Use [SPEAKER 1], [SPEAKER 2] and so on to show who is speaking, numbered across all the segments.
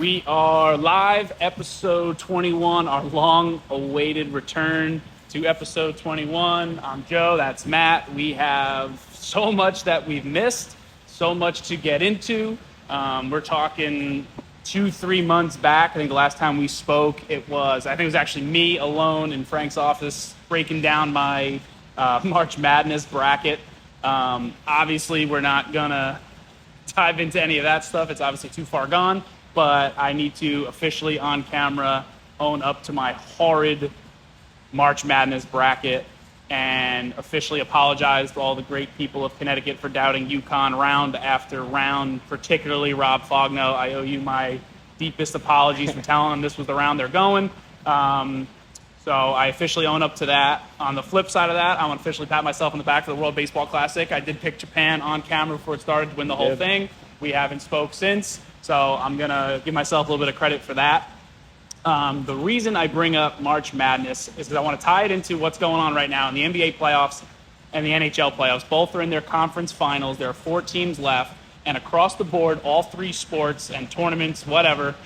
[SPEAKER 1] We are live, episode 21, our long-awaited return to episode 21. I'm Joe, that's Matt. We have so much that we've missed, so much to get into. We're talking 2-3 months back. I think the last time we spoke, it was actually me alone in Frank's office breaking down my March Madness bracket. Obviously, we're not going to dive into any of that stuff. It's obviously too far gone. But I need to officially on camera own up to my horrid March Madness bracket and officially apologize to all the great people of Connecticut for doubting UConn round after round, particularly Rob Fogno. I owe you my deepest apologies for telling them this was the round they're going. So I officially own up to that. On the flip side of that, I'm going to officially pat myself on the back for the World Baseball Classic. I did pick Japan on camera before it started to win the whole thing. We haven't spoke since. So I'm going to give myself a little bit of credit for that. The reason I bring up March Madness is because I want to tie it into what's going on right now in the NBA playoffs and the NHL playoffs. Both are in their conference finals. There are 4 teams left. And across the board, all 3 sports and tournaments, whatever,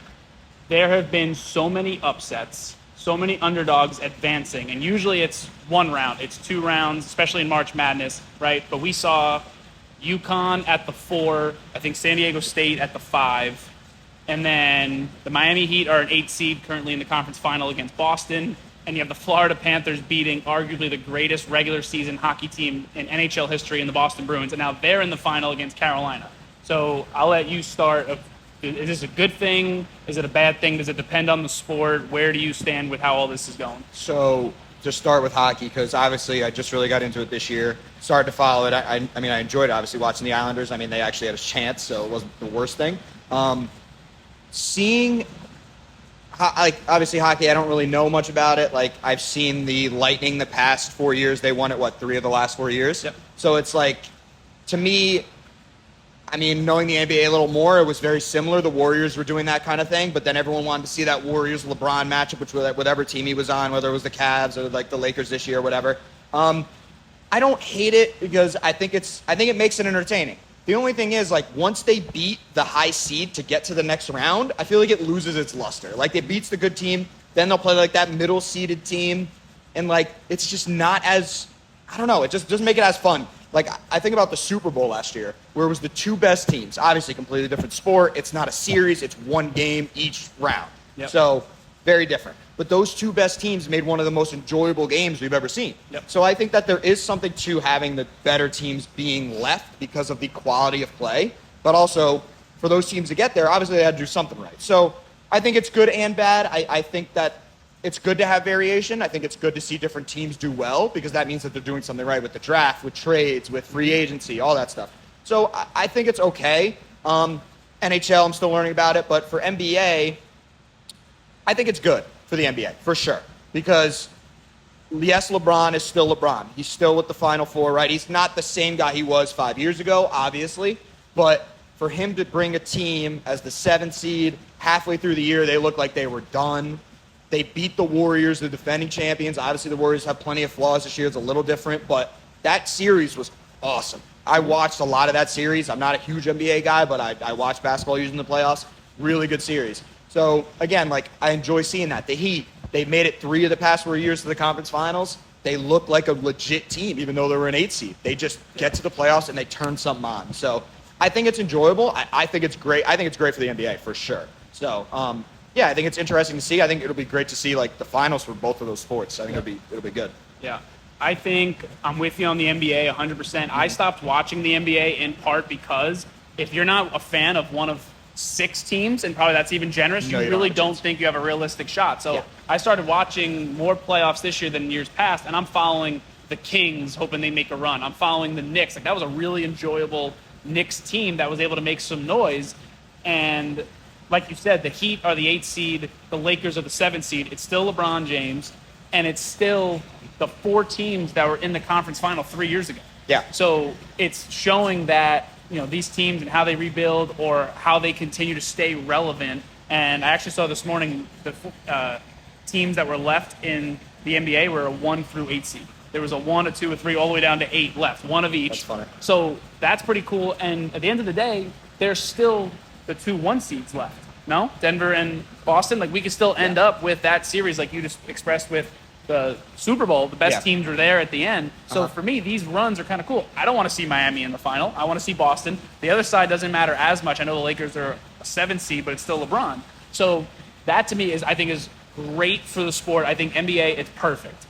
[SPEAKER 1] there have been so many upsets, so many underdogs advancing. And usually it's 1 round. It's 2 rounds, especially in March Madness, right? But we saw UConn at the 4, I think San Diego State at the 5, and then the Miami Heat are an 8 seed currently in the conference final against Boston, and you have the Florida Panthers beating arguably the greatest regular season hockey team in NHL history in the Boston Bruins, and now they're in the final against Carolina. So I'll let you start. Is this a good thing? Is it a bad thing? Does it depend on the sport? Where do you stand with how all this is going?
[SPEAKER 2] So to start with hockey, because obviously I just really got into it this year, started to follow it. I mean, I enjoyed it, obviously, watching the Islanders. I mean, they actually had a chance, so it wasn't the worst thing. Seeing, obviously hockey, I don't really know much about it. Like, I've seen the Lightning the past 4 years. They won it, 3 of the last 4 years?
[SPEAKER 1] Yep.
[SPEAKER 2] So it's like, to me, I mean, knowing the NBA a little more, it was very similar. The Warriors were doing that kind of thing, but then everyone wanted to see that Warriors-LeBron matchup, which was whatever team he was on, whether it was the Cavs or like the Lakers this year or whatever. I don't hate it because I think it makes it entertaining. The only thing is, like, once they beat the high seed to get to the next round, I feel like it loses its luster. Like, it beats the good team, then they'll play like that middle-seeded team, and like it's just not as, I don't know, it just doesn't make it as fun. Like, I think about the Super Bowl last year, where it was the 2 best teams. Obviously, completely different sport. It's not a series. It's 1 game each round.
[SPEAKER 1] Yep.
[SPEAKER 2] So, very different. But those 2 best teams made one of the most enjoyable games we've ever seen.
[SPEAKER 1] Yep.
[SPEAKER 2] So I think that there is something to having the better teams being left because of the quality of play. But also, for those teams to get there, obviously they had to do something right. So I think it's good and bad. I think that it's good to have variation. I think it's good to see different teams do well because that means that they're doing something right with the draft, with trades, with free agency, all that stuff. So I think it's okay. NHL, I'm still learning about it. But for NBA, I think it's good for the NBA, for sure. Because, yes, LeBron is still LeBron. He's still with the Final Four, right? He's not the same guy he was 5 years ago, obviously. But for him to bring a team as the 7th seed, halfway through the year, they looked like they were done. They beat the Warriors, the defending champions. Obviously, the Warriors have plenty of flaws this year. It's a little different, but that series was awesome. I watched a lot of that series. I'm not a huge NBA guy, but I watched basketball using the playoffs. Really good series. So, again, like, I enjoy seeing that. The Heat, they made it 3 of the past 4 years to the conference finals. They look like a legit team, even though they were an 8 seed. They just get to the playoffs and they turn something on. So, I think it's enjoyable. I think it's great. I think it's great for the NBA, for sure. So, yeah, I think it's interesting to see. I think it'll be great to see, like, the finals for both of those sports. I think it'll be good.
[SPEAKER 1] Yeah. I think I'm with you on the NBA 100%. I stopped watching the NBA in part because if you're not a fan of one of 6 teams, and probably that's even generous, you really don't think you have a realistic shot. So I started watching more playoffs this year than years past, and I'm following the Kings, hoping they make a run. I'm following the Knicks. Like, that was a really enjoyable Knicks team that was able to make some noise. And like you said, the Heat are the 8th seed, the Lakers are the 7th seed. It's still LeBron James, and it's still the 4 teams that were in the conference final 3 years ago.
[SPEAKER 2] Yeah.
[SPEAKER 1] So it's showing that, you know, these teams and how they rebuild or how they continue to stay relevant. And I actually saw this morning the teams that were left in the NBA were a 1 through 8 seed. There was a 1, a 2, a 3, all the way down to 8 left, 1 of each.
[SPEAKER 2] That's funny.
[SPEAKER 1] So that's pretty cool. And at the end of the day, there's still the 2 1 seeds left. No? Denver and Boston? Like, we could still end up with that series like you just expressed with the Super Bowl. The best teams were there at the end. So for me, these runs are kind of cool. I don't want to see Miami in the final. I want to see Boston. The other side doesn't matter as much. I know the Lakers are a 7th seed, but it's still LeBron. So that to me I think is great for the sport. I think NBA, it's perfect.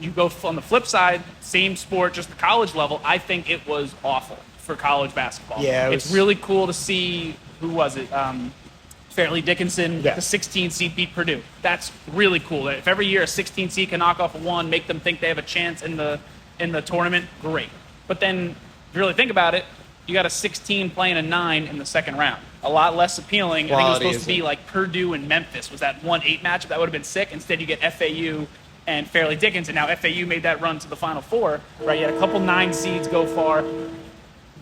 [SPEAKER 1] You go on the flip side, same sport, just the college level. I think it was awful for college basketball.
[SPEAKER 2] Yeah,
[SPEAKER 1] it's really cool to see, who was it? Fairleigh Dickinson, the 16 seed beat Purdue. That's really cool. If every year a 16 seed can knock off a 1, make them think they have a chance in the tournament, great. But then, if you really think about it, you got a 16 playing a 9 in the second round. A lot less appealing. I think it was supposed to be like Purdue and Memphis. Was that 1-8 matchup? That would have been sick. Instead, you get FAU and Fairleigh Dickinson. Now, FAU made that run to the Final Four, right? You had a couple 9 seeds go far.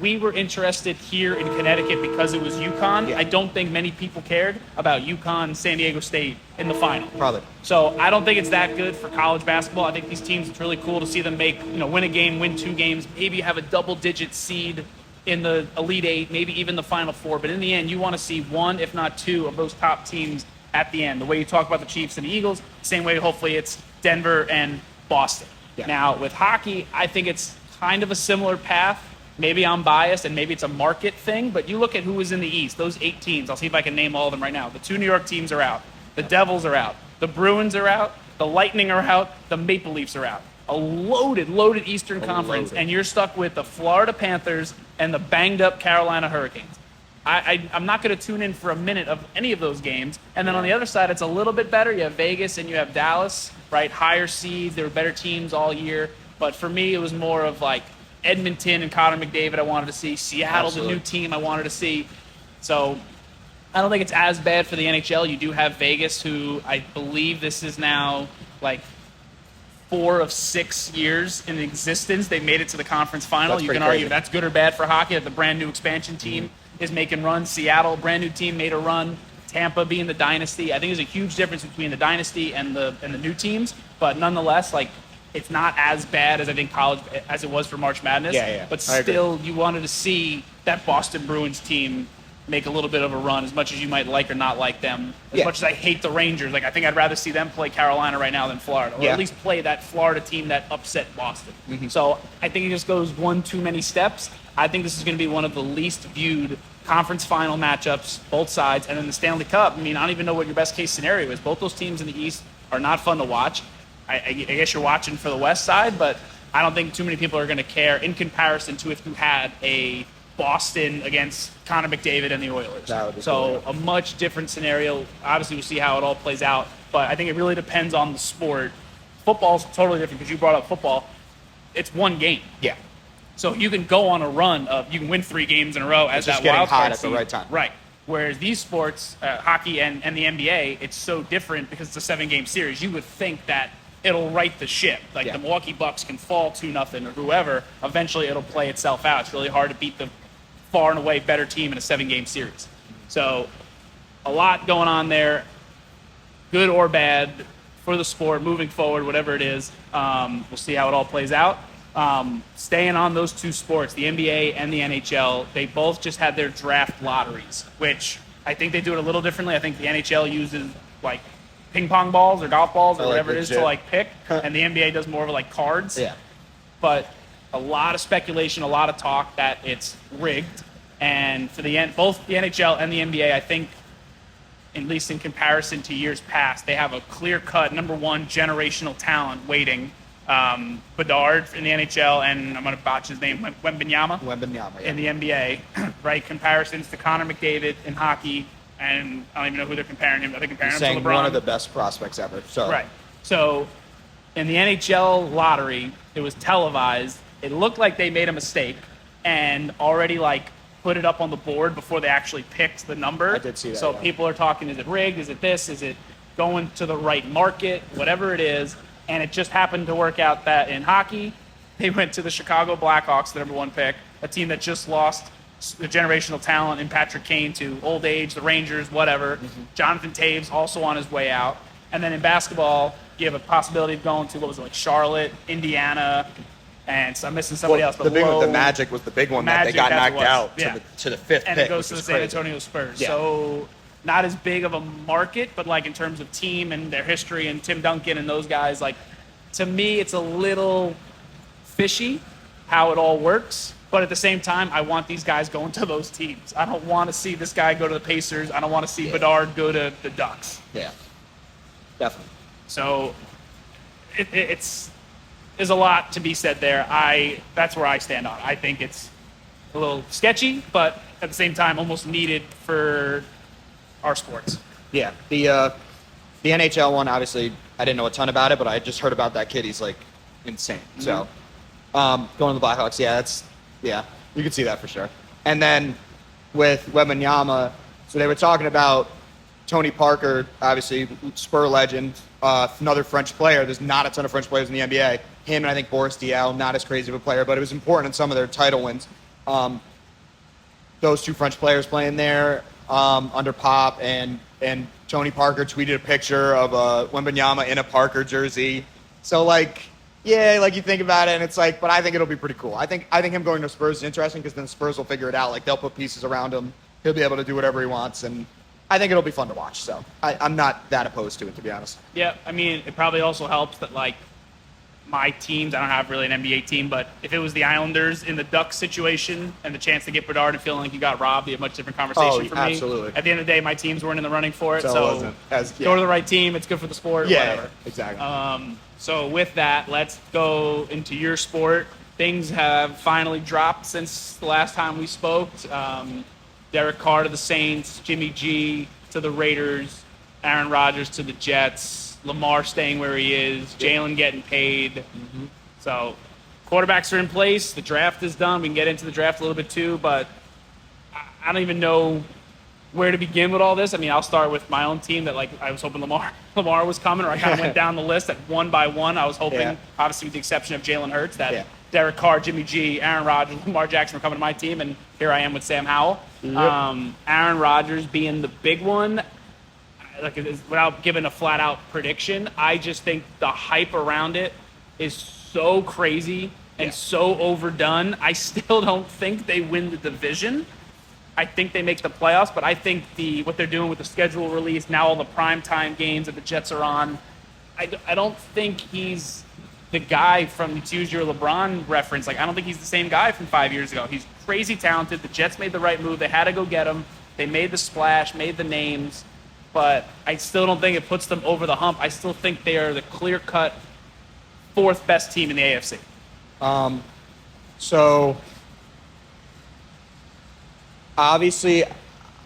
[SPEAKER 1] We were interested here in Connecticut because it was UConn. I don't think many people cared about UConn, San Diego State in the final.
[SPEAKER 2] Probably.
[SPEAKER 1] So I don't think it's that good for college basketball. I think these teams, it's really cool to see them win a game, win 2 games, maybe have a double-digit seed in the Elite 8, maybe even the Final Four. But in the end, you want to see 1, if not 2, of those top teams at the end. The way you talk about the Chiefs and the Eagles, same way hopefully it's Denver and Boston. Now, with hockey, I think it's kind of a similar path. Maybe I'm biased and maybe it's a market thing, but you look at who was in the East, those 8 teams. I'll see if I can name all of them right now. The 2 New York teams are out. The Devils are out. The Bruins are out. The Lightning are out. The Maple Leafs are out. A loaded Eastern Conference, and you're stuck with the Florida Panthers and the banged-up Carolina Hurricanes. I'm not going to tune in for a minute of any of those games. And then on the other side, it's a little bit better. You have Vegas and you have Dallas, right? Higher seeds. There were better teams all year. But for me, it was more of like Edmonton and Connor McDavid I wanted to see. Seattle, the new team I wanted to see. So I don't think it's as bad for the NHL. You do have Vegas, who I believe this is now like 4 of 6 years in existence. They made it to the conference final. You can argue that's good or bad for hockey. That the brand new expansion team is making runs. Seattle, brand new team, made a run. Tampa being the dynasty. I think there's a huge difference between the dynasty and the new teams. But nonetheless, like, it's not as bad as I think college as it was for March Madness. But still, you wanted to see that Boston Bruins team make a little bit of a run, as much as you might like or not like them. As much as I hate the Rangers, like, I think I'd rather see them play Carolina right now than Florida, or at least play that Florida team that upset Boston. So I think it just goes one too many steps. I think this is going to be one of the least viewed conference final matchups, both sides. And then the Stanley Cup, I mean, I don't even know what your best case scenario is. Both those teams in the East are not fun to watch. I guess you're watching for the West side, but I don't think too many people are going to care in comparison to if you had a Boston against Connor McDavid and the Oilers. So a much different scenario. Obviously, we'll see how it all plays out, but I think it really depends on the sport. Football's totally different because you brought up football. It's one game. So you can go on a run of, you can win 3 games in a row as that wild card
[SPEAKER 2] at the right time.
[SPEAKER 1] Right. Whereas these sports, hockey and the NBA, it's so different because it's a 7-game series. You would think that it'll right the ship. Like the Milwaukee Bucks can fall 2-0 or whoever. Eventually, it'll play itself out. It's really hard to beat the far and away better team in a 7-game series. So a lot going on there, good or bad, for the sport moving forward, whatever it is. We'll see how it all plays out. Staying on those 2 sports, the NBA and the NHL, they both just had their draft lotteries, which I think they do it a little differently. I think the NHL uses like ping pong balls or golf balls or whatever it is to like pick, and the NBA does more of like cards. But a lot of speculation, a lot of talk that it's rigged. And for the end, both the NHL and the NBA, I think, at least in comparison to years past, they have a clear-cut number 1 generational talent waiting. Bedard in the NHL, and I'm going to botch his name, Wembanyama in the NBA, right? Comparisons to Connor McDavid in hockey, and I don't even know who they're comparing him. Are they comparing him to LeBron?
[SPEAKER 2] One of the best prospects ever.
[SPEAKER 1] Right. So in the NHL lottery, it was televised. It looked like they made a mistake and already like put it up on the board before they actually picked the number.
[SPEAKER 2] I did see that.
[SPEAKER 1] So people are talking, is it rigged? Is it this? Is it going to the right market? Whatever it is. And it just happened to work out that in hockey, they went to the Chicago Blackhawks, the number 1 pick, a team that just lost the generational talent in Patrick Kane to old age, the Rangers, whatever. Jonathan Taves also on his way out. And then in basketball, you have a possibility of going to, like Charlotte, Indiana, and so I'm missing somebody else. But
[SPEAKER 2] the Magic was the big one that they got knocked out to the 5th pick.
[SPEAKER 1] And it goes to the San Antonio Spurs. So not as big of a market, but like in terms of team and their history and Tim Duncan and those guys, like to me, it's a little fishy how it all works. But at the same time, I want these guys going to those teams. I don't want to see this guy go to the Pacers. I don't want to see Bedard go to the Ducks.
[SPEAKER 2] Yeah, definitely.
[SPEAKER 1] So there's a lot to be said there. That's where I stand on it. I think it's a little sketchy, but at the same time, almost needed for our sports.
[SPEAKER 2] Yeah, the NHL one, obviously, I didn't know a ton about it, but I just heard about that kid. He's like insane. Mm-hmm. So going to the Blackhawks, you can see that for sure. And then with Wembanyama, so they were talking about Tony Parker, obviously Spur legend, another French player. There's not a ton of French players in the NBA. Him and I think Boris Diaw, not as crazy of a player, but it was important in some of their title wins. Those two French players playing there under Pop, and Tony Parker tweeted a picture of Wembanyama in a Parker jersey. So like, yeah, like you think about it, and it's like, but I think it'll be pretty cool. I think him going to Spurs is interesting because then the Spurs will figure it out. Like they'll put pieces around him. He'll be able to do whatever he wants, and I think it'll be fun to watch. So I'm not that opposed to it, to be honest.
[SPEAKER 1] Yeah, I mean, it probably also helps that like my teams, I don't have really an NBA team, but if it was the Islanders in the Ducks situation and the chance to get Bedard and feeling like you got robbed, it'd be a much different conversation for me.
[SPEAKER 2] Absolutely.
[SPEAKER 1] At the end of the day, my teams weren't in the running for it,
[SPEAKER 2] so
[SPEAKER 1] so
[SPEAKER 2] it wasn't
[SPEAKER 1] go to the right team. It's good for the sport.
[SPEAKER 2] Yeah,
[SPEAKER 1] whatever.
[SPEAKER 2] exactly.
[SPEAKER 1] So with that, let's go into your sport. Things have finally dropped since the last time we spoke. Derek Carr to the Saints, Jimmy G to the Raiders, Aaron Rodgers to the Jets, Lamar staying where he is, Jalen getting paid. Mm-hmm. So quarterbacks are in place. The draft is done. We can get into the draft a little bit too, but I don't even know where to begin with all this. I mean, I'll start with my own team that like I was hoping Lamar was coming, or I kind of went down the list at one by one. I was hoping, obviously with the exception of Jalen Hurts, that Derek Carr, Jimmy G, Aaron Rodgers, Lamar Jackson were coming to my team, and here I am with Sam Howell. Yep. Aaron Rodgers being the big one, like without giving a flat-out prediction, I just think the hype around it is so crazy and so overdone. I still don't think they win the division. I think they make the playoffs, but I think what they're doing with the schedule release, now all the primetime games that the Jets are on, I don't think he's the guy from, to use your LeBron reference, like I don't think he's the same guy from 5 years ago. He's crazy talented. The Jets made the right move. They had to go get him. They made the splash, made the names, but I still don't think it puts them over the hump. I still think they are the clear-cut fourth best team in the AFC.
[SPEAKER 2] So obviously,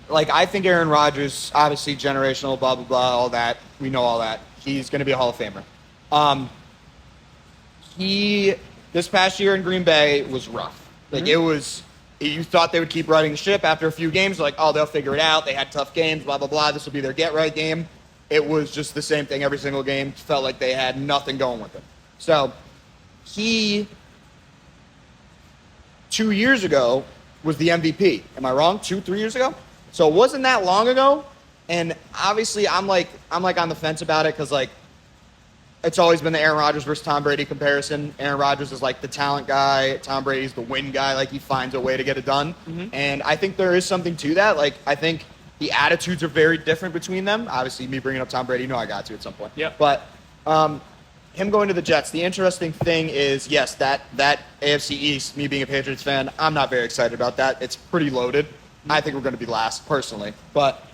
[SPEAKER 2] like I think Aaron Rodgers, obviously generational, blah, blah, blah, all that. We know all that. He's going to be a Hall of Famer. This past year in Green Bay was rough. Like you thought they would keep riding the ship after a few games, like, oh, they'll figure it out. They had tough games, blah, blah, blah. This will be their get-right game. It was just the same thing every single game. Felt like they had nothing going with them. So 2 years ago was the MVP. Am I wrong? 3 years ago? So it wasn't that long ago. And obviously I'm like on the fence about it because like it's always been the Aaron Rodgers versus Tom Brady comparison. Aaron Rodgers is like the talent guy. Tom Brady's the win guy. Like he finds a way to get it done. Mm-hmm. And I think there is something to that. Like I think the attitudes are very different between them. Obviously me bringing up Tom Brady, you know I got to at some point.
[SPEAKER 1] Yeah.
[SPEAKER 2] But him going to the Jets, the interesting thing is, yes, that AFC East, me being a Patriots fan, I'm not very excited about that. It's pretty loaded. I think we're going to be last, personally. But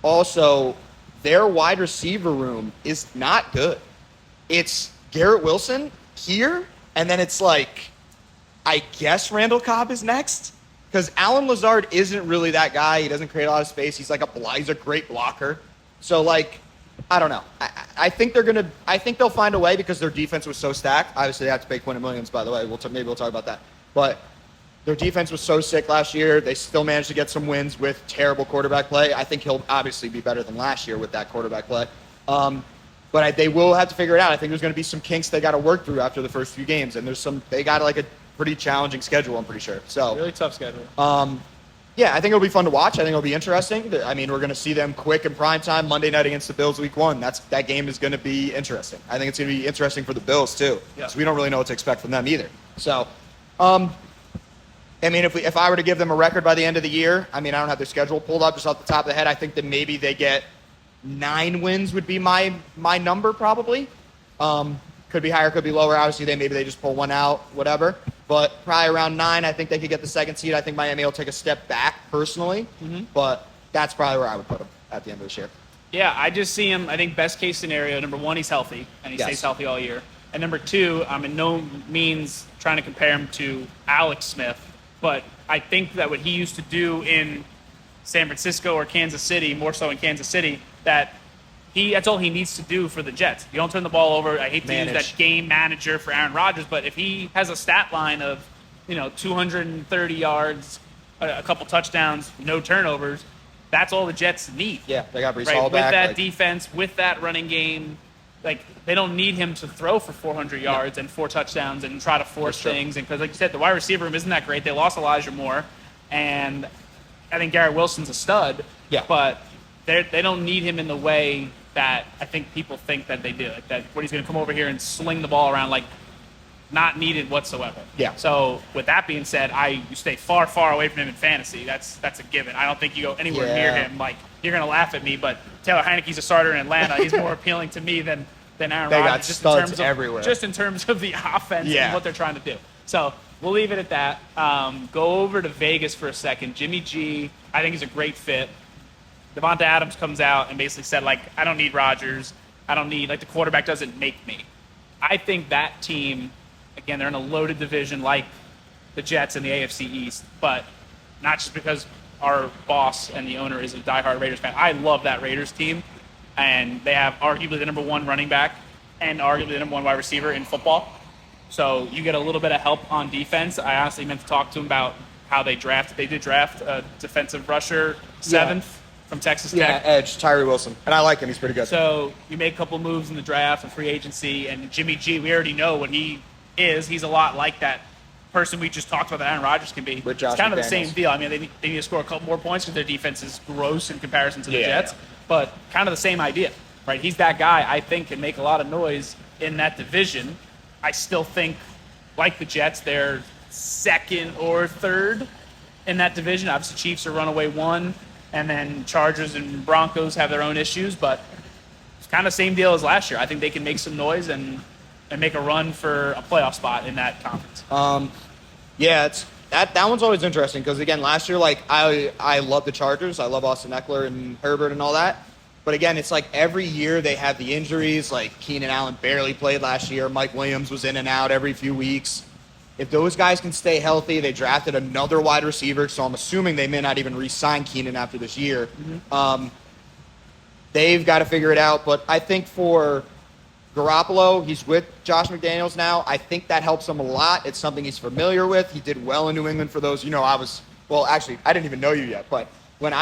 [SPEAKER 2] also, their wide receiver room is not good. It's Garrett Wilson here, and then it's like, I guess Randall Cobb is next? Because Alan Lazard isn't really that guy. He doesn't create a lot of space. He's a great blocker. So, like, I don't know. I think they'll find a way because their defense was so stacked. Obviously, they have to pay Quentin Williams, by the way. Maybe we'll talk about that. But their defense was so sick last year. They still managed to get some wins with terrible quarterback play. I think he'll obviously be better than last year with that quarterback play. But they will have to figure it out. I think there's going to be some kinks they got to work through after the first few games. And they got like a pretty challenging schedule, I'm pretty sure. So
[SPEAKER 1] really tough schedule.
[SPEAKER 2] Yeah, I think it'll be fun to watch. I think it'll be interesting. I mean, we're going to see them quick in prime time Monday night against the Bills week 1. That game is going to be interesting. I think it's going to be interesting for the Bills, too. Because we don't really know what to expect from them either. So, I mean, if I were to give them a record by the end of the year, I mean, I don't have their schedule pulled up just off the top of the head. I think that maybe they get 9 wins would be my number probably. Could be higher, could be lower. Obviously, maybe they just pull one out, whatever. But probably around 9, I think they could get the second seed. I think Miami will take a step back personally, but that's probably where I would put them at the end of this year.
[SPEAKER 1] Yeah, I just see him. I think best case scenario, number 1, he's healthy, and he stays healthy all year. And number 2, I'm in no means trying to compare him to Alex Smith, but I think that what he used to do in San Francisco or Kansas City, more so in Kansas City, that's all he needs to do for the Jets. You don't turn the ball over. I hate to use that game manager for Aaron Rodgers, but if he has a stat line of 230 yards, a couple touchdowns, no turnovers, that's all the Jets need.
[SPEAKER 2] Yeah, they got Brees Hall back.
[SPEAKER 1] With that defense, with that running game, they don't need him to throw for 400 yards and 4 touchdowns and try to force things. And because, like you said, the wide receiver room isn't that great. They lost Elijah Moore, and I think Garrett Wilson's a stud.
[SPEAKER 2] Yeah.
[SPEAKER 1] But they don't need him in the way that I think people think that they do. That when he's going to come over here and sling the ball around, not needed whatsoever.
[SPEAKER 2] Yeah.
[SPEAKER 1] So with that being said, you stay far, far away from him in fantasy. That's a given. I don't think you go anywhere near him. You're going to laugh at me, but Taylor Heineke's a starter in Atlanta. He's more appealing to me than Aaron Rodgers.
[SPEAKER 2] They got studs everywhere.
[SPEAKER 1] Just in terms of the offense and what they're trying to do. So we'll leave it at that. Go over to Vegas for a second. Jimmy G, I think, is a great fit. Devonta Adams comes out and basically said, I don't need Rodgers. I don't need, the quarterback doesn't make me. I think that team, again, they're in a loaded division like the Jets and the AFC East, but not just because our boss and the owner is a diehard Raiders fan. I love that Raiders team, and they have arguably the number 1 running back and arguably the number 1 wide receiver in football. So you get a little bit of help on defense. I honestly meant to talk to him about how they drafted. They did draft a defensive rusher 7th from Texas Tech.
[SPEAKER 2] Yeah, edge, Tyree Wilson. And I like him. He's pretty good.
[SPEAKER 1] So you make a couple moves in the draft and free agency, and Jimmy G, we already know what he is. He's a lot like that person we just talked about that Aaron Rodgers can be.
[SPEAKER 2] With Josh
[SPEAKER 1] it's kind
[SPEAKER 2] McDaniels.
[SPEAKER 1] of the same deal. I mean, they need to score a couple more points because their defense is gross in comparison to the Jets, but kind of the same idea, right? He's that guy I think can make a lot of noise in that division. I still think, like the Jets, they're 2nd or 3rd in that division. Obviously, Chiefs are runaway 1, and then Chargers and Broncos have their own issues, but it's kind of the same deal as last year. I think they can make some noise and make a run for a playoff spot in that conference.
[SPEAKER 2] It's that one's always interesting because, again, last year, I love the Chargers. I love Austin Eckler and Herbert and all that. But, again, it's every year they have the injuries. Keenan Allen barely played last year. Mike Williams was in and out every few weeks. If those guys can stay healthy, they drafted another wide receiver, so I'm assuming they may not even re-sign Keenan after this year. They've got to figure it out. But I think for Garoppolo, he's with Josh McDaniels now. I think that helps him a lot. It's something he's familiar with. He did well in New England for those. Actually, I didn't even know you yet, but when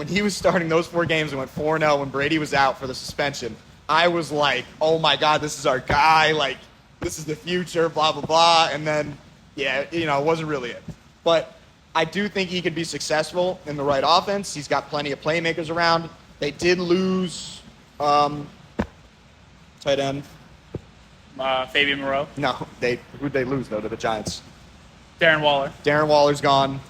[SPEAKER 2] he was starting those 4 games and went 4-0 when Brady was out for the suspension, I was like, oh my God, this is our guy. This is the future, blah, blah, blah. And then, it wasn't really it. But I do think he could be successful in the right offense. He's got plenty of playmakers around. They did lose tight end.
[SPEAKER 1] Fabian Moreau.
[SPEAKER 2] No, who'd they lose, though, to the Giants?
[SPEAKER 1] Darren Waller.
[SPEAKER 2] Darren Waller's gone.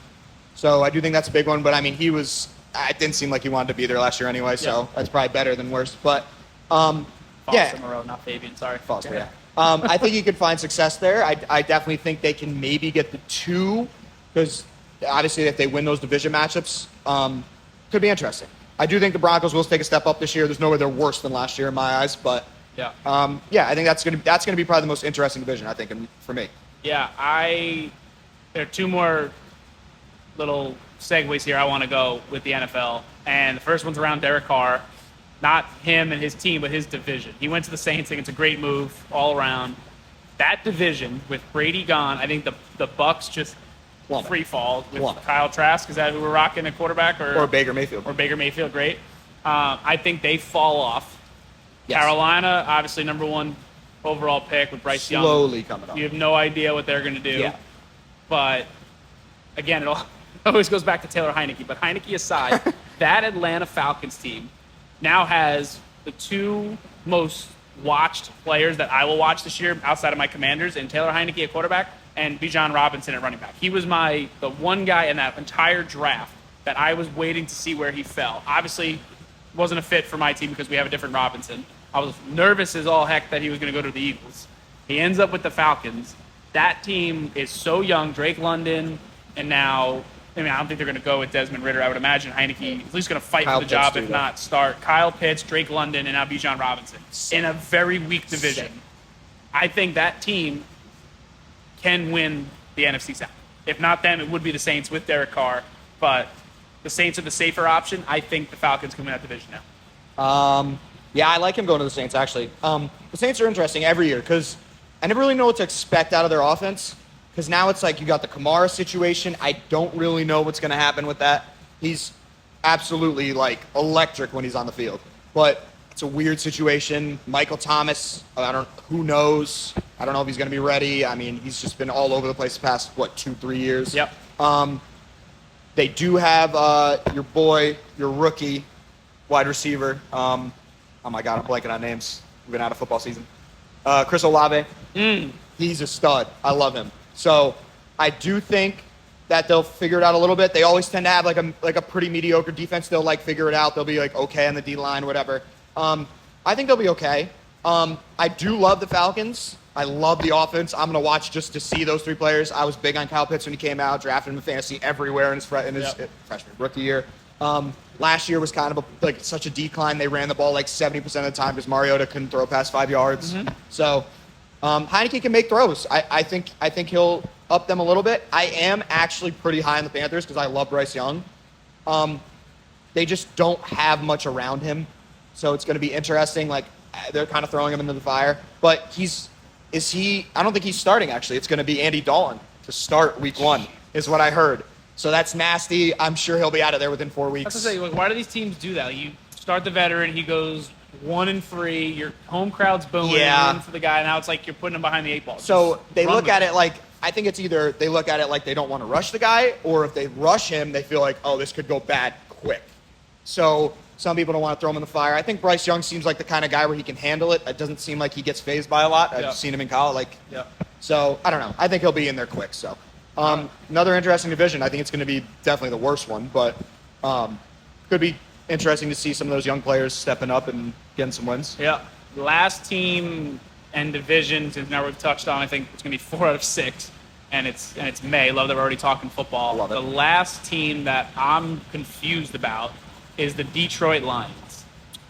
[SPEAKER 2] So I do think that's a big one. But, I mean, it didn't seem like he wanted to be there last year anyway, so that's probably better than worse. But,
[SPEAKER 1] Foster Moreau, not Fabian, sorry.
[SPEAKER 2] Foster, yeah. I think he could find success there. I definitely think they can maybe get the 2 because, obviously, if they win those division matchups, could be interesting. I do think the Broncos will take a step up this year. There's no way they're worse than last year in my eyes, but I think that's gonna be probably the most interesting division, I think, for me.
[SPEAKER 1] Yeah, there are 2 more little segues here I want to go with the NFL, and the first one's around Derek Carr. Not him and his team, but his division. He went to the Saints. I think it's a great move all around. That division, with Brady gone, I think the Bucks just free fall with Kyle Trask. Is that who we're rocking at quarterback? Or
[SPEAKER 2] Baker Mayfield.
[SPEAKER 1] Or Baker Mayfield, great. I think they fall off. Yes. Carolina, obviously number 1 overall pick with Bryce Young.
[SPEAKER 2] Slowly coming up.
[SPEAKER 1] You have no idea what they're going to do.
[SPEAKER 2] Yeah.
[SPEAKER 1] But, again, it always goes back to Taylor Heineke. But Heineke aside, that Atlanta Falcons team now has the 2 most watched players that I will watch this year outside of my Commanders, and Taylor Heineke at quarterback and Bijan Robinson at running back. He was the one guy in that entire draft that I was waiting to see where he fell. Obviously, wasn't a fit for my team because we have a different Robinson. I was nervous as all heck that he was going to go to the Eagles. He ends up with the Falcons. That team is so young. Drake London, and now, I don't think they're going to go with Desmond Ridder. I would imagine Heineke is at least going to fight for the job, if not start. Kyle Pitts, Drake London, and now Bijan Robinson in a very weak division. I think that team can win the NFC South. If not them, it would be the Saints with Derek Carr. But the Saints are the safer option. I think the Falcons can win that division now.
[SPEAKER 2] Yeah, I like him going to the Saints, actually. The Saints are interesting every year because I never really know what to expect out of their offense because now it's like you got the Kamara situation. I don't really know what's going to happen with that. He's absolutely, electric when he's on the field. But it's a weird situation. Michael Thomas, who knows? I don't know if he's going to be ready. He's just been all over the place the past, 2-3 years.
[SPEAKER 1] Yep.
[SPEAKER 2] They do have your boy, your rookie wide receiver. Oh, my God, I'm blanking on names. We've been out of football season. Chris Olave. He's a stud. I love him. So I do think that they'll figure it out a little bit. They always tend to have a pretty mediocre defense. They'll figure it out. They'll be okay on the D line, whatever. I think they'll be okay. I do love the Falcons. I love the offense. I'm going to watch just to see those three players. I was big on Kyle Pitts when he came out, drafted him in fantasy everywhere in his freshman rookie year. Last year was kind of such a decline. They ran the ball 70% of the time because Mariota couldn't throw past 5 yards. Mm-hmm. So Heineke can make throws. I think he'll up them a little bit. I am actually pretty high on the Panthers because I love Bryce Young. They just don't have much around him. So it's going to be interesting. They're kind of throwing him into the fire. But I don't think he's starting, actually. It's going to be Andy Dalton to start week 1 is what I heard. So that's nasty. I'm sure he'll be out of there within 4 weeks.
[SPEAKER 1] I was going to say, why do these teams do that? You start the veteran, he goes 1-3, your home crowd's booing, you're in for the guy, now it's you're putting him behind the 8 ball.
[SPEAKER 2] So they look at it I think it's either they look at it they don't want to rush the guy, or if they rush him, they feel this could go bad quick. So some people don't want to throw him in the fire. I think Bryce Young seems like the kind of guy where he can handle it. It doesn't seem like he gets fazed by a lot. I've seen him in college. So I don't know. I think he'll be in there quick. So another interesting division. I think it's going to be definitely the worst one, but could be interesting to see some of those young players stepping up and getting some wins.
[SPEAKER 1] Yeah. Last team and division, since now we've touched on, I think it's going to be 4 out of 6, and it's May. Love that we're already talking football.
[SPEAKER 2] Love it.
[SPEAKER 1] The last team that I'm confused about is the Detroit Lions.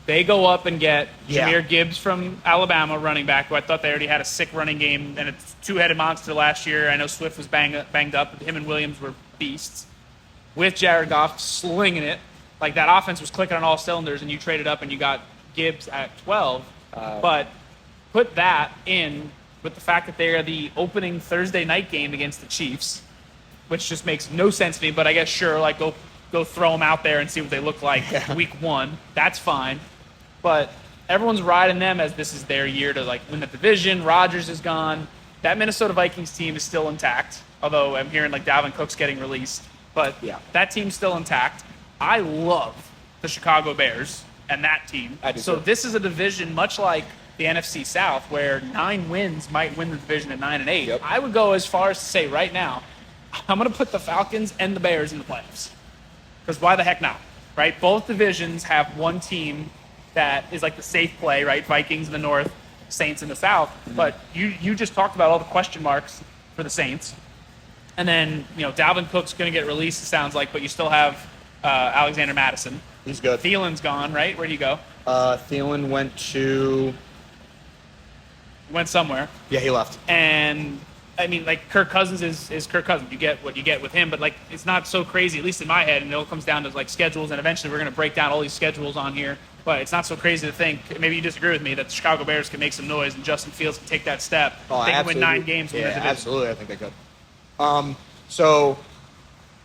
[SPEAKER 1] They go up and get Jahmyr Gibbs from Alabama, running back, who I thought they already had a sick running game, and it's two-headed monster last year. I know Swift was banged up, but him and Williams were beasts. With Jared Goff slinging it, that offense was clicking on all cylinders, and you traded up and you got Gibbs at 12. But put that in with the fact that they are the opening Thursday night game against the Chiefs, which just makes no sense to me, but I guess go throw them out there and see what they look like week 1. That's fine. But everyone's riding them as this is their year to win the division. Rodgers is gone. That Minnesota Vikings team is still intact, although I'm hearing Dalvin Cook's getting released. But that team's still intact. I love the Chicago Bears and that team. So this is a division much like the NFC South where 9 wins might win the division at 9-8.
[SPEAKER 2] Yep.
[SPEAKER 1] I would go as far as to say right now, I'm going to put the Falcons and the Bears in the playoffs. Because why the heck not, right? Both divisions have one team that is the safe play, right? Vikings in the north, Saints in the south. Mm-hmm. But you just talked about all the question marks for the Saints. And then, Dalvin Cook's going to get released, it sounds like, but you still have Alexander Madison.
[SPEAKER 2] He's good.
[SPEAKER 1] Thielen's gone, right? Where'd he go?
[SPEAKER 2] Thielen
[SPEAKER 1] went somewhere.
[SPEAKER 2] Yeah, he left.
[SPEAKER 1] And Kirk Cousins is Kirk Cousins. You get what you get with him, but it's not so crazy, at least in my head, and it all comes down to schedules, and eventually we're going to break down all these schedules on here, but it's not so crazy to think, maybe you disagree with me, that the Chicago Bears can make some noise and Justin Fields can take that step. They can win 9 games.
[SPEAKER 2] Yeah, absolutely, I think they could. So,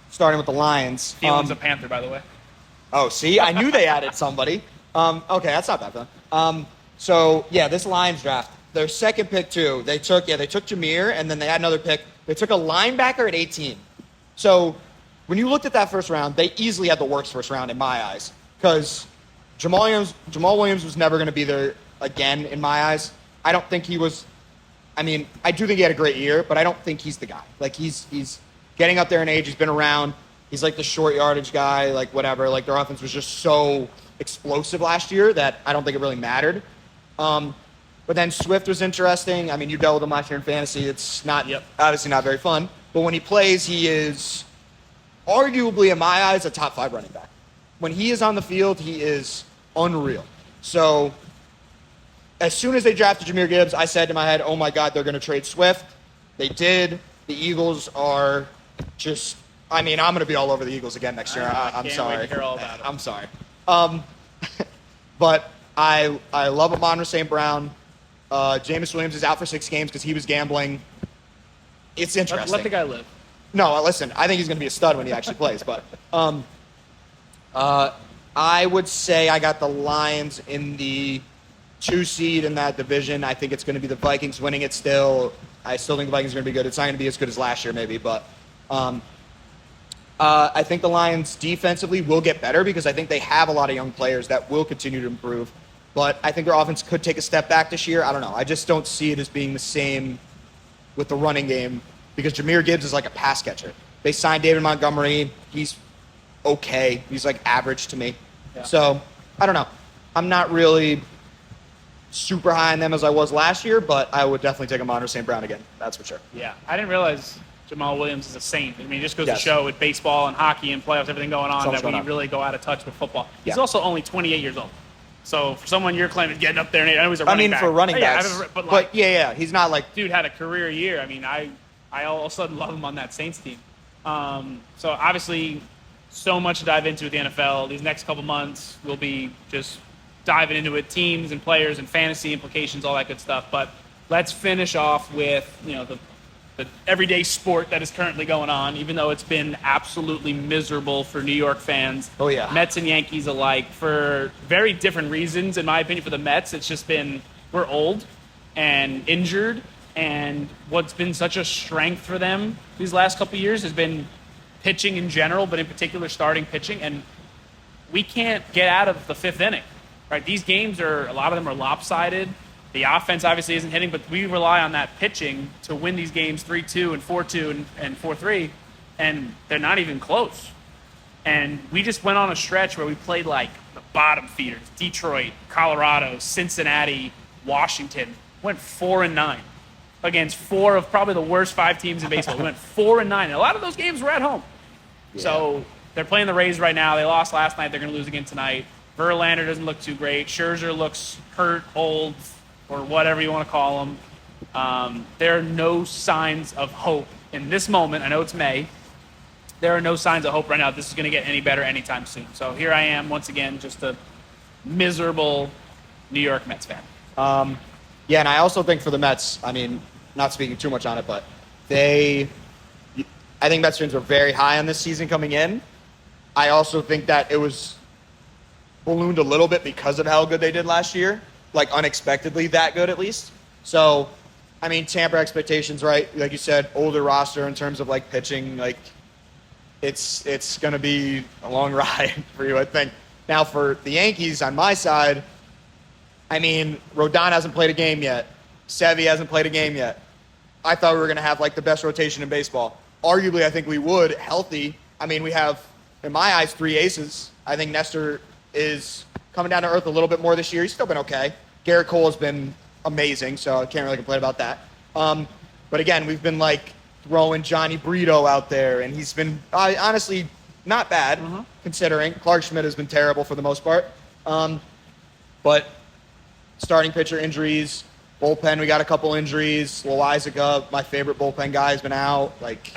[SPEAKER 2] starting with the Lions.
[SPEAKER 1] Thielen's a Panther, by the way.
[SPEAKER 2] Oh, see? I knew they added somebody. Okay, that's not bad, then. This Lions draft, their second pick, too, they took Jahmyr, and then they had another pick. They took a linebacker at 18. So when you looked at that first round, they easily had the worst first round in my eyes because Jamal Williams was never going to be there again in my eyes. I don't think he was I mean, I do think he had a great year, but I don't think he's the guy. Like, he's getting up there in age. He's been around. He's like the short yardage guy, like whatever. Like, their offense was just so explosive last year that I don't think it really mattered. But then Swift was interesting. I mean, you dealt with him last year in fantasy. It's not obviously not very fun. But when he plays, he is arguably, in my eyes, a top 5 running back. When he is on the field, he is unreal. So as soon as they drafted Jahmyr Gibbs, I said to my head, oh my God, they're going to trade Swift. They did. The Eagles are just, I mean, I'm going to be all over the Eagles again next year. I'm sorry.
[SPEAKER 1] Wait to hear all about it.
[SPEAKER 2] I'm sorry. But I love Amon-Ra St. Brown. Jameis Williams is out for 6 games because he was gambling. It's interesting.
[SPEAKER 1] Let the guy live.
[SPEAKER 2] No, listen, I think he's going to be a stud when he actually plays. But I would say I got the Lions in the 2 seed in that division. I think it's going to be the Vikings winning it still. I still think the Vikings are going to be good. It's not going to be as good as last year maybe, but I think the Lions defensively will get better because I think they have a lot of young players that will continue to improve. But I think their offense could take a step back this year. I don't know. I just don't see it as being the same with the running game because Jahmyr Gibbs is like a pass catcher. They signed David Montgomery. He's okay. He's like average to me. Yeah. So, I don't know. I'm not really super high on them as I was last year, but I would definitely take Amon-Ra St. Brown again. That's for sure.
[SPEAKER 1] Yeah. I didn't realize Jamal Williams is a saint. I mean, it just goes to show with baseball and hockey and playoffs, everything going on, that we really go out of touch with football. Yeah. He's also only 28 years old. So for someone you're claiming getting up there, and I know he's a running back.
[SPEAKER 2] For running backs.
[SPEAKER 1] But
[SPEAKER 2] he's not like...
[SPEAKER 1] Dude had a career year. I mean, I all of a sudden love him on that Saints team. So obviously, so much to dive into with the NFL. These next couple months, we'll be just diving into it, teams and players and fantasy implications, all that good stuff. But let's finish off with, the everyday sport that is currently going on, even though it's been absolutely miserable for New York fans.
[SPEAKER 2] Oh, yeah.
[SPEAKER 1] Mets and Yankees alike, for very different reasons, in my opinion. For the Mets, it's just been, we're old and injured, and what's been such a strength for them these last couple of years has been pitching in general, but in particular starting pitching, and we can't get out of the 5th inning, right? These games a lot of them are lopsided. The offense obviously isn't hitting, but we rely on that pitching to win these games 3-2 and 4-2 and 4-3, and they're not even close. And we just went on a stretch where we played like the bottom feeders: Detroit, Colorado, Cincinnati, Washington. Went 4-9 against 4 of probably the worst 5 teams in baseball. We went 4-9, and a lot of those games were at home. Yeah. So they're playing the Rays right now. They lost last night. They're going to lose again tonight. Verlander doesn't look too great. Scherzer looks hurt, old, or whatever you want to call them. There are no signs of hope in this moment. I know it's May. There are no signs of hope right now. This is going to get any better anytime soon. So here I am once again, just a miserable New York Mets fan.
[SPEAKER 2] And I also think for the Mets, I mean, not speaking too much on it, but I think Mets fans were very high on this season coming in. I also think that it was ballooned a little bit because of how good they did last year. Like, unexpectedly that good, at least. So, I mean, tamper expectations, right? Like you said, older roster in terms of, like, pitching. Like, it's going to be a long ride for you, I think. Now, for the Yankees, on my side, I mean, Rodon hasn't played a game yet. Sevy hasn't played a game yet. I thought we were going to have, like, the best rotation in baseball. Arguably, I think we would, healthy. I mean, we have, in my eyes, 3 aces. I think Nestor is coming down to earth a little bit more this year. He's still been okay. Garrett Cole has been amazing, so I can't really complain about that. But again, we've been like throwing Johnny Brito out there, and he's been honestly not bad considering. Clark Schmidt has been terrible for the most part. But starting pitcher injuries, bullpen, we got a couple injuries. Loizaga, my favorite bullpen guy, has been out. Like,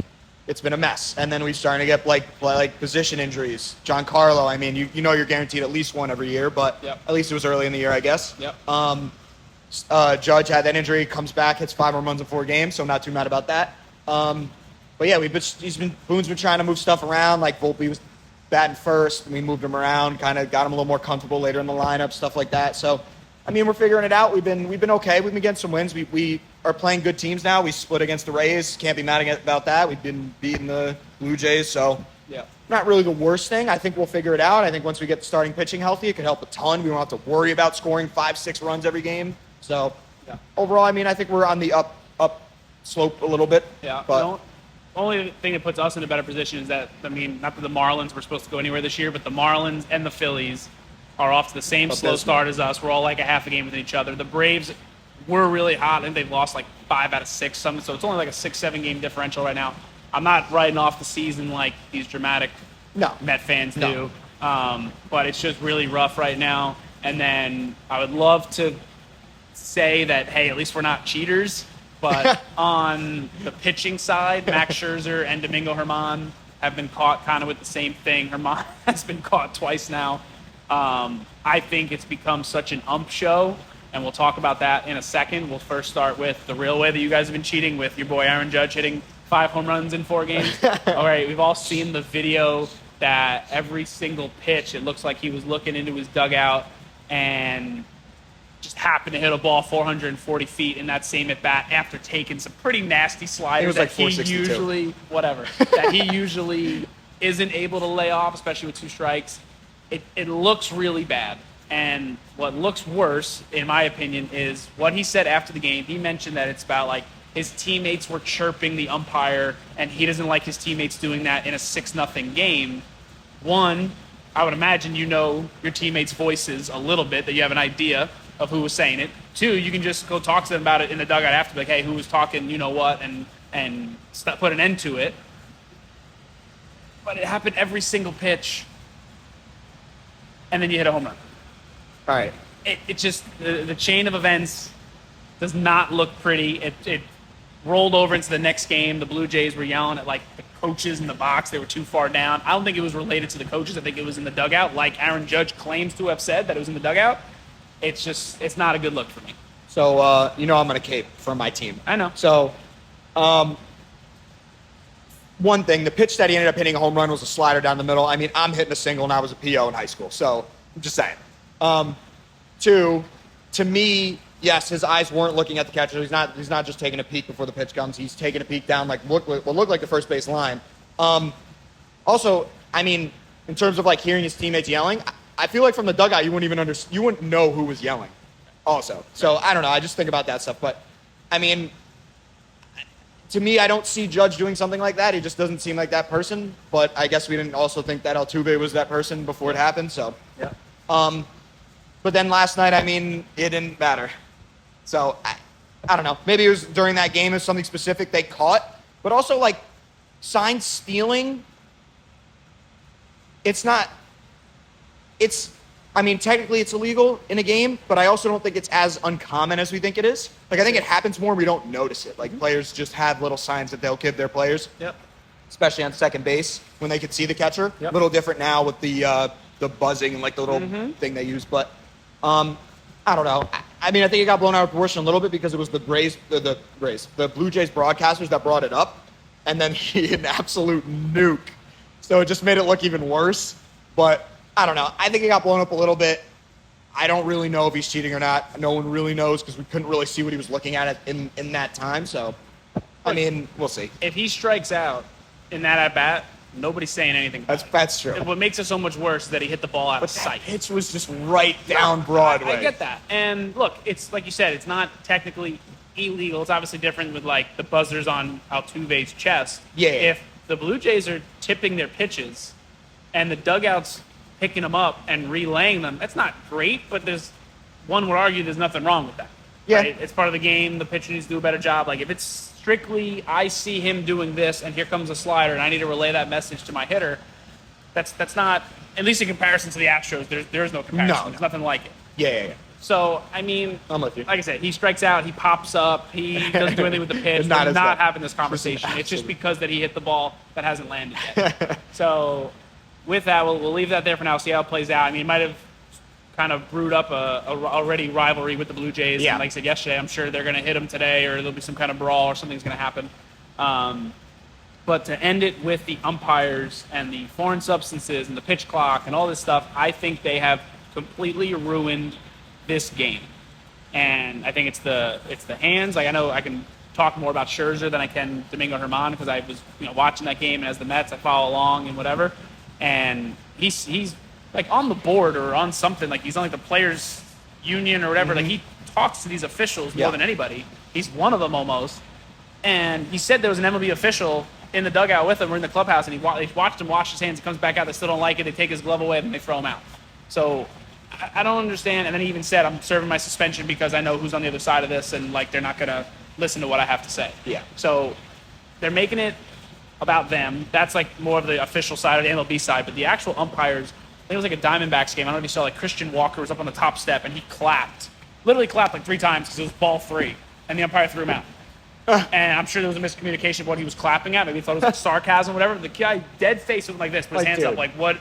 [SPEAKER 2] it's been a mess. And then we're starting to get like position injuries. Giancarlo, I mean, you know you're guaranteed at least one every year, but at least it was early in the year, I guess. Judge had that injury, comes back, hits 5 home runs in 4 games, so I'm not too mad about that. But yeah, Boone's been trying to move stuff around. Like, Volpe was batting first, and we moved him around, kind of got him a little more comfortable later in the lineup, stuff like that. So, I mean, we're figuring it out. We've been okay. We've been getting some wins. We are playing good teams now. We split against the Rays. Can't be mad about that. We've been beating the Blue Jays, so not really the worst thing. I think we'll figure it out. I think once we get the starting pitching healthy, it could help a ton. We won't have to worry about scoring 5-6 runs every game. So overall, I mean, I think we're on the up slope a little bit.
[SPEAKER 1] Yeah.
[SPEAKER 2] But
[SPEAKER 1] The only thing that puts us in a better position is that, I mean, not that the Marlins were supposed to go anywhere this year, but the Marlins and the Phillies are off to the same slow start as us. We're all like a half a game with each other. The Braves were really hot, and they've lost like 5 out of 6 something, so it's only like a 6-7 game differential right now. I'm not writing off the season like these dramatic Met fans do, but it's just really rough right now. And then I would love to say that, hey, at least we're not cheaters. But on the pitching side, Max Scherzer and Domingo Germán have been caught kind of with the same thing. Germán has been caught twice now. I think it's become such an ump show, and we'll talk about that in a second. We'll first start with the real way that you guys have been cheating, with your boy Aaron Judge hitting 5 home runs in 4 games. All right, we've all seen the video that every single pitch, it looks like he was looking into his dugout and just happened to hit a ball 440 feet in that same at bat after taking some pretty nasty sliders
[SPEAKER 2] like
[SPEAKER 1] that he usually isn't able to lay off, especially with 2 strikes. It looks really bad. And what looks worse, in my opinion, is what he said after the game. He mentioned that it's about like his teammates were chirping the umpire, and he doesn't like his teammates doing that in a 6-0 game. One, I would imagine you know your teammates' voices a little bit, that you have an idea of who was saying it. 2, you can just go talk to them about it in the dugout after, like, hey, who was talking, you know what, and put an end to it. But it happened every single pitch, and then you hit a home run.
[SPEAKER 2] all right.
[SPEAKER 1] It just, the chain of events does not look pretty. It rolled over into the next game. The Blue Jays were yelling at, like, the coaches in the box. They were too far down. I don't think it was related to the coaches. I think it was in the dugout, like Aaron Judge claims to have said that it was in the dugout. It's not a good look for me.
[SPEAKER 2] So, I'm going to cape for my team.
[SPEAKER 1] I know.
[SPEAKER 2] So, one thing, the pitch that he ended up hitting a home run was a slider down the middle. I mean, I'm hitting a single, and I was a PO in high school. So, I'm just saying. 2, to me, yes, his eyes weren't looking at the catcher. He's not just taking a peek before the pitch comes. He's taking a peek down, like what looked like the first base line. Also, I mean, in terms of like hearing his teammates yelling, I feel like from the dugout you wouldn't know who was yelling. Also, so I don't know. I just think about that stuff. But I mean, to me, I don't see Judge doing something like that. He just doesn't seem like that person. But I guess we didn't also think that Altuve was that person before it happened. So
[SPEAKER 1] yeah.
[SPEAKER 2] But then last night, I mean, it didn't matter. So I don't know. Maybe it was during that game, it was something specific they caught. But also, like, sign stealing, I mean, technically it's illegal in a game, but I also don't think it's as uncommon as we think it is. Like, I think it happens more, we don't notice it. Like, players just have little signs that they'll give their players.
[SPEAKER 1] Yep.
[SPEAKER 2] Especially on second base when they can see the catcher.
[SPEAKER 1] Yep.
[SPEAKER 2] A little different now with the buzzing and, like, the little thing they use. But I don't know. I mean, I think it got blown out of proportion a little bit because it was the Blue Jays broadcasters that brought it up, and then he hit an absolute nuke. So it just made it look even worse. But I don't know. I think it got blown up a little bit. I don't really know if he's cheating or not. No one really knows because we couldn't really see what he was looking at in that time. So, I mean, we'll see.
[SPEAKER 1] If he strikes out in that at-bat, nobody's saying anything about it.
[SPEAKER 2] That's true.
[SPEAKER 1] And what makes it so much worse is that he hit the ball out of sight.
[SPEAKER 2] That pitch was just right down Broadway.
[SPEAKER 1] I get that. And look, it's like you said, it's not technically illegal. It's obviously different with, like, the buzzers on Altuve's chest.
[SPEAKER 2] Yeah.
[SPEAKER 1] If the Blue Jays are tipping their pitches and the dugout's picking them up and relaying them, that's not great, but one would argue there's nothing wrong with that.
[SPEAKER 2] Yeah.
[SPEAKER 1] Right? It's part of the game. The pitcher needs to do a better job. Like, if it's strictly, I see him doing this and here comes a slider and I need to relay that message to my hitter, that's not, at least in comparison to the Astros, there is no comparison.
[SPEAKER 2] No.
[SPEAKER 1] There's nothing like it.
[SPEAKER 2] Yeah.
[SPEAKER 1] So, I mean,
[SPEAKER 2] I'm with you.
[SPEAKER 1] Like I said, he strikes out, he pops up, he doesn't do anything with the pitch. We're not having this conversation. It's just because that he hit the ball that hasn't landed yet. So, with that, we'll leave that there for now, see how it plays out. I mean, it might have kind of brewed up a already rivalry with the Blue Jays.
[SPEAKER 2] Yeah.
[SPEAKER 1] And like I said yesterday, I'm sure they're going to hit him today, or there'll be some kind of brawl or something's going to happen. But to end it with the umpires and the foreign substances and the pitch clock and all this stuff, I think they have completely ruined this game. And I think it's the hands. Like, I know I can talk more about Scherzer than I can Domingo Germán because I was watching that game, and as the Mets, I follow along and whatever. And he's like on the board or on something, like he's on like the players union or whatever. Like, he talks to these officials more than anybody. He's one of them almost. And he said there was an MLB official in the dugout with him or in the clubhouse, and they watched him wash his hands. He comes back out. They still don't like it. They take his glove away, and they throw him out. So I don't understand. And then he even said, I'm serving my suspension because I know who's on the other side of this, and like they're not going to listen to what I have to say.
[SPEAKER 2] Yeah.
[SPEAKER 1] So they're making it about them. That's like more of the official side of the MLB side. But the actual umpires, I think it was like a Diamondbacks game. I don't know if you saw, like Christian Walker was up on the top step, and he literally clapped like 3 times because it was ball 3, and the umpire threw him out. And I'm sure there was a miscommunication of what he was clapping at. Maybe he thought it was like sarcasm, whatever. The guy, dead face, was like this, put his hands up, like, what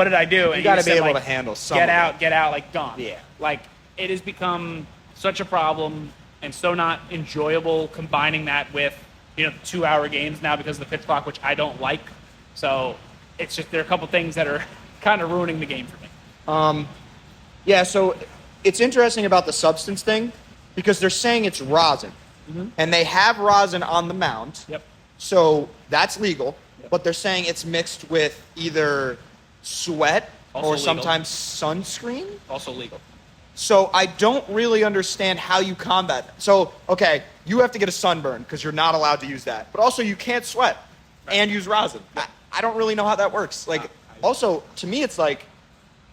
[SPEAKER 1] did I do? And
[SPEAKER 2] you got to be able
[SPEAKER 1] like,
[SPEAKER 2] to handle some.
[SPEAKER 1] Get out, like, gone.
[SPEAKER 2] Yeah.
[SPEAKER 1] Like, it has become such a problem and so not enjoyable, combining that with, the 2-hour games now because of the pitch clock, which I don't like. So it's just, there are a couple things that are kind of ruining the game for me.
[SPEAKER 2] Yeah, so it's interesting about the substance thing because they're saying it's rosin. And they have rosin on the mound.
[SPEAKER 1] Yep.
[SPEAKER 2] So that's legal. Yep. But they're saying it's mixed with either sweat
[SPEAKER 1] Also
[SPEAKER 2] or
[SPEAKER 1] legal.
[SPEAKER 2] sometimes sunscreen.
[SPEAKER 1] Also legal.
[SPEAKER 2] So I don't really understand how you combat that. So, okay, you have to get a sunburn because you're not allowed to use that. But also you can't sweat and use rosin. I don't really know how that works. Like, also, to me, it's like,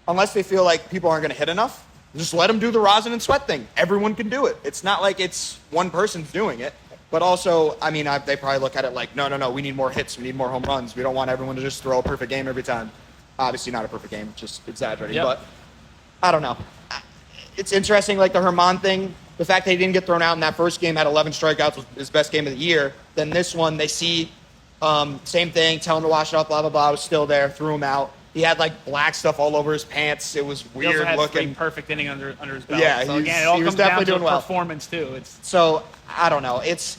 [SPEAKER 2] unless they feel like people aren't going to hit enough, just let them do the rosin and sweat thing. Everyone can do it. It's not like it's one person's doing it. But also, I mean, they probably look at it like, no, we need more hits. We need more home runs. We don't want everyone to just throw a perfect game every time. Obviously not a perfect game, just exaggerating.
[SPEAKER 1] Yep.
[SPEAKER 2] But I don't know. It's interesting, like the Herman thing. The fact that he didn't get thrown out in that first game, had 11 strikeouts, was his best game of the year. Then this one, they see same thing, tell him to wash it off, blah, blah, blah. Was still there, threw him out. He had like black stuff all over his pants. It was weird
[SPEAKER 1] he also had
[SPEAKER 2] looking.
[SPEAKER 1] 3 perfect innings under his belt.
[SPEAKER 2] Yeah,
[SPEAKER 1] so
[SPEAKER 2] he
[SPEAKER 1] again, it all
[SPEAKER 2] was
[SPEAKER 1] comes down
[SPEAKER 2] definitely
[SPEAKER 1] to
[SPEAKER 2] doing well.
[SPEAKER 1] performance too.
[SPEAKER 2] So I don't know. It's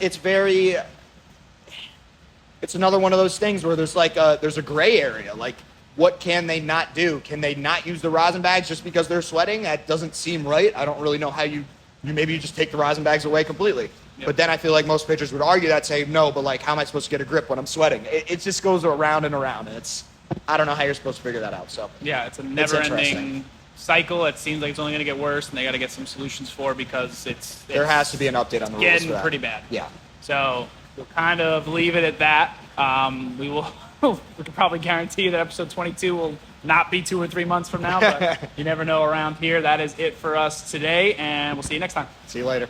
[SPEAKER 2] another one of those things where there's a gray area. Like, what can they not do? Can they not use the rosin bags just because they're sweating? That doesn't seem right. I don't really know how you just take the rosin bags away completely. Yep. But then I feel like most pitchers would argue that, say no, but like, how am I supposed to get a grip when I'm sweating? It just goes around and around, and I don't know how you're supposed to figure that out. So
[SPEAKER 1] yeah, it's a never-ending cycle. It seems like it's only going to get worse, and they got to get some solutions for because
[SPEAKER 2] there has to be an update on the rules.
[SPEAKER 1] Getting
[SPEAKER 2] for that.
[SPEAKER 1] pretty bad.
[SPEAKER 2] Yeah.
[SPEAKER 1] So we'll kind of leave it at that. We can probably guarantee you that episode 22 will not be 2 or 3 months from now, but you never know around here. That is it for us today, and we'll see you next time.
[SPEAKER 2] See you later.